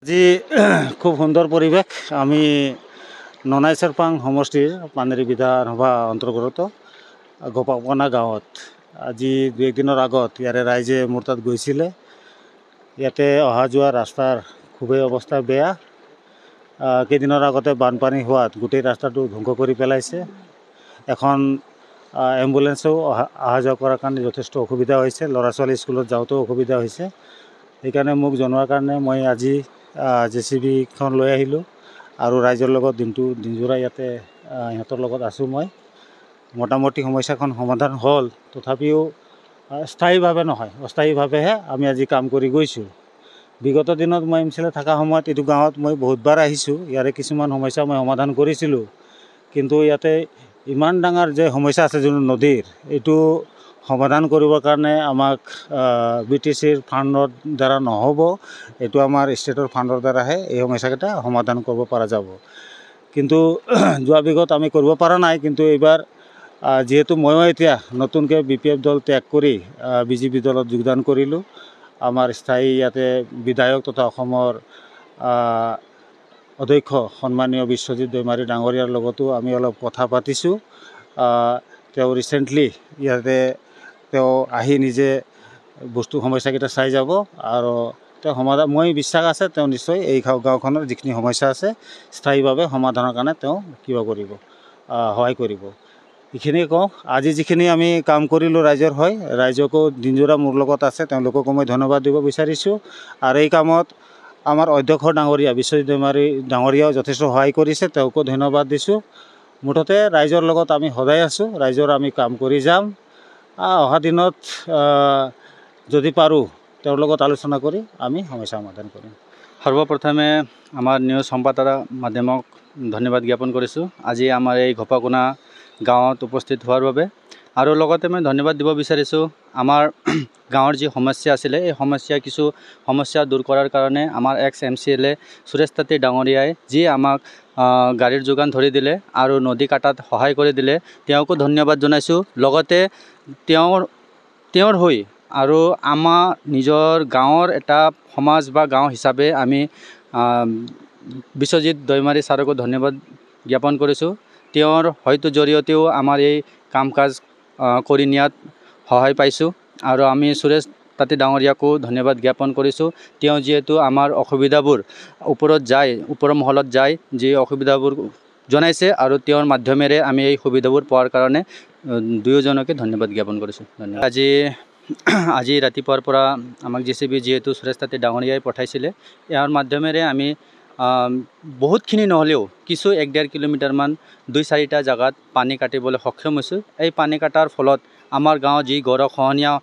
আজি খুব সুন্দৰ পৰিৱেশ। আমি ননাই চেৰপাং সমষ্টিৰ পানেৰী বিধানসভা অন্তৰ্গত গোপাকনা গাঁৱত আজি 2 দিনৰ আগত ইয়াৰে ৰাইজে মোৰ তাত গৈছিলে। ইয়াতে অহা যোৱা ৰাস্তাৰ খুবেই অৱস্থা বেয়া। কেইদিনৰ আগতে বানপানী হোৱাত গোটেই ৰাস্তাটো ধ্বংস কৰি পেলাইছে। এখন এম্বুলেন্সও অহা যোৱা কৰাৰ কাৰণে যথেষ্ট অসুবিধা হৈছে। ল'ৰা ছোৱালী স্কুলত যাওঁতেও অসুবিধা হৈছে। সেইকাৰণে মোক জনোৱাৰ কাৰণে মই আজি JCBখন লৈ আহিলোঁ আৰু ৰাইজৰ লগত দিনজোৰা ইয়াতে ইহঁতৰ লগত আছোঁ। মই মোটামুটি সমস্যাখন সমাধান হ'ল, তথাপিও স্থায়ীভাৱে নহয়, অস্থায়ীভাৱেহে আমি আজি কাম কৰি গৈছোঁ। বিগত দিনত মই MCL থকা সময়ত এইটো গাঁৱত মই বহুতবাৰ আহিছোঁ। ইয়াৰে কিছুমান সমস্যা মই সমাধান কৰিছিলোঁ, কিন্তু ইয়াতে ইমান ডাঙৰ যে সমস্যা আছে যোন নদীৰ, এইটো সমাধান কৰিবৰ কাৰণে আমাক BTCৰ ফাণ্ডৰ দ্বাৰা নহ'ব। এইটো আমাৰ ষ্টেটৰ ফাণ্ডৰ দ্বাৰাহে এই সমস্যাকেইটা সমাধান কৰিব পৰা যাব। কিন্তু যোৱা বিগত আমি কৰিব পৰা নাই। কিন্তু এইবাৰ যিহেতু ময়ো এতিয়া নতুনকৈ BPF দল ত্যাগ কৰি BJP দলত যোগদান কৰিলোঁ, আমাৰ স্থায়ী ইয়াতে বিধায়ক তথা অসমৰ অধ্যক্ষ সন্মানীয় বিশ্বজিৎ দৈমাৰী ডাঙৰীয়াৰ লগতো আমি অলপ কথা পাতিছোঁ। তেওঁ ৰিচেণ্টলি ইয়াতে তেওঁ আহি নিজে সমস্যাকেইটা চাই যাব আৰু তেওঁ সমাধান, মই বিশ্বাস আছে তেওঁ নিশ্চয় এই গাঁওখনৰ যিখিনি সমস্যা আছে স্থায়ীভাৱে সমাধানৰ কাৰণে তেওঁ সহায় কৰিব। এইখিনিয়ে কওঁ। আজি যিখিনি আমি কাম কৰিলোঁ ৰাইজৰ হয়, ৰাইজকো দিনজোৰা মোৰ লগত আছে, তেওঁলোককো মই ধন্যবাদ দিব বিচাৰিছোঁ। আৰু এই কামত আমাৰ অধ্যক্ষ ডাঙৰীয়া বিশ্বজিৎ দৈমাৰী ডাঙৰীয়াও যথেষ্ট সহায় কৰিছে, তেওঁকো ধন্যবাদ দিছোঁ। মুঠতে ৰাইজৰ লগত আমি সদায় আছোঁ, ৰাইজৰ আমি কাম কৰি যাম। অহা দিনত যদি পাৰোঁ তেওঁৰ লগত আলোচনা কৰি আমি সমস্যা সমাধান কৰিম। সৰ্বপ্ৰথমে আমাৰ নিউজ সম্পাদক মাধ্যমক ধন্যবাদ জ্ঞাপন কৰিছোঁ আজি আমাৰ এই গোপাকনা গাঁৱত উপস্থিত হোৱাৰ বাবে। আৰু লগতে মই ধন্যবাদ দিব বিচাৰিছোঁ আমাৰ গাঁৱৰ যি সমস্যা আছিলে, এই কিছু সমস্যা দূৰ কৰাৰ কাৰণে আমাৰ ex-MCLA সুৰেশ তাঁতী ডাঙৰীয়াই যি আমাক গাড়ীৰ যোগান ধৰি দিলে আৰু নদী কাটাত সহায় কৰি দিলে, তেওঁকো ধন্যবাদ জনাইছোঁ। লগতে তেওঁৰ হৈ আৰু আমাৰ নিজৰ গাঁৱৰ এটা সমাজ বা গাঁও হিচাপে আমি বিশ্বজিৎ দৈমাৰী ছাৰকো ধন্যবাদ জ্ঞাপন কৰিছোঁ। তেওঁৰ হয়তো জৰিয়তেও আমাৰ এই কাম কাজ কৰি নিয়াত সহায় পাইছোঁ। আৰু আমি সুৰেশ তাঁতী ডাঙৰীয়াকো ধন্যবাদ জ্ঞাপন কৰিছোঁ। তেওঁ যিহেতু আমাৰ অসুবিধাবোৰ ওপৰৰ মহলত যায় যি অসুবিধাবোৰ জনাইছে আৰু তেওঁৰ মাধ্যমেৰে আমি এই সুবিধাবোৰ পোৱাৰ কাৰণে দুয়োজনকে ধন্যবাদ জ্ঞাপন কৰিছোঁ। ধন্যবাদ। আজি ৰাতিপুৱাৰ পৰা আমাক JCB যিহেতু সুৰেশ তাঁতী ডাঙৰীয়াই পঠাইছিলে, ইয়াৰ মাধ্যমেৰে আমি বহুতখিনি নহ'লেও কিছু 1-1.5 কিলোমিটাৰমান 2-4টা জেগাত পানী কাটিবলৈ সক্ষম হৈছোঁ। এই পানী কাটাৰ ফলত আমাৰ গাঁৱত যি গৰাখহনীয়া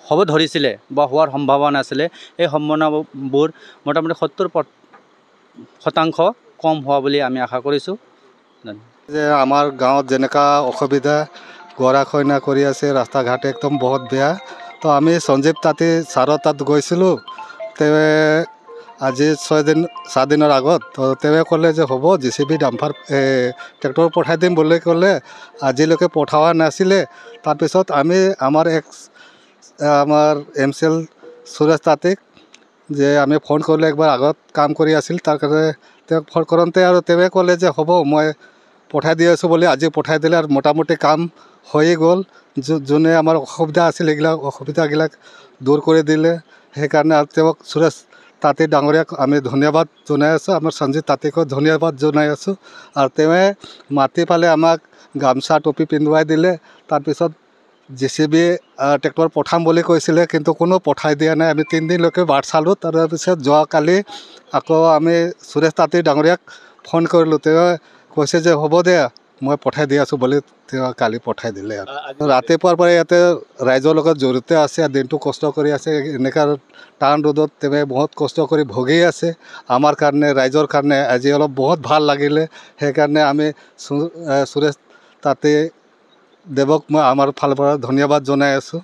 হ'ব ধৰিছিলে বা হোৱাৰ সম্ভাৱনা আছিলে, এই সম্ভাৱনাবোৰ মোটামুটি 70% কম হোৱা বুলি আমি আশা কৰিছোঁ। যে আমাৰ গাঁৱত যেনেকা অসুবিধা গৰাখহনীয়া কৰি আছে, ৰাস্তা ঘাট একদম বহুত বেয়া। তো আমি সঞ্জীৱ তাঁতী ছাৰৰ তাত গৈছিলোঁ। তেওঁ আজি 4 দিনৰ আগত তেওঁ ক'লে যে হ'ব JCB ডাম্পাৰ ট্ৰেক্টৰ পঠাই দিম বুলি ক'লে। আজিলৈকে পঠোৱা নাছিলে। তাৰপিছত আমি আমাৰ MCL সুৰেশ তাঁতীক যে আমি ফোন কৰিলোঁ, একবাৰ আগত কাম কৰি আছিল, তাৰ কাৰণে তেওঁক ফোন কৰোঁতে আৰু তেওঁ ক'লে যে হ'ব মই পঠাই দি আছোঁ বুলি আজি পঠাই দিলে। আৰু মোটামুটি কাম হৈয়ে গ'ল। যোনে আমাৰ অসুবিধা আছিল অসুবিধাবিলাক দূৰ কৰি দিলে। সেইকাৰণে তেওঁক সুৰেশ তাঁতী ডাঙৰীয়াক আমি ধন্যবাদ জনাই আছোঁ। আমাৰ সঞ্জীৱ তাঁতীকো ধন্যবাদ জনাই আছোঁ। আৰু তেওঁ মাতি পালে আমাক গামোচা টুপি পিন্ধুৱাই দিলে। তাৰপিছত JCB ট্ৰেক্টৰ পঠাম বুলি কৈছিলে, কিন্তু কোনো পঠাই দিয়া নাই। আমি 3 দিনলৈকে বাট চালোঁ। তাৰপিছত যোৱাকালি আকৌ আমি সুৰেশ তাঁতী ডাঙৰীয়াক ফোন কৰিলোঁ। তেওঁ কৈছে যে হ'ব দে মই পঠাই দি আছোঁ বুলি তেওঁ কালি পঠাই দিলে। ৰাতিপুৱাৰ পৰা ইয়াতে ৰাইজৰ লগত জড়িত আছে, দিনটো কষ্ট কৰি আছে। এনেকুৱা টান ৰ'দত তেওঁ বহুত কষ্ট কৰি ভুগি আছে আমাৰ কাৰণে, ৰাইজৰ কাৰণে। আজি অলপ বহুত ভাল লাগিলে। সেইকাৰণে আমি সুৰেশ তাঁতী দেৱক মই আমাৰ ফালৰ পৰা ধন্যবাদ জনাই আছোঁ।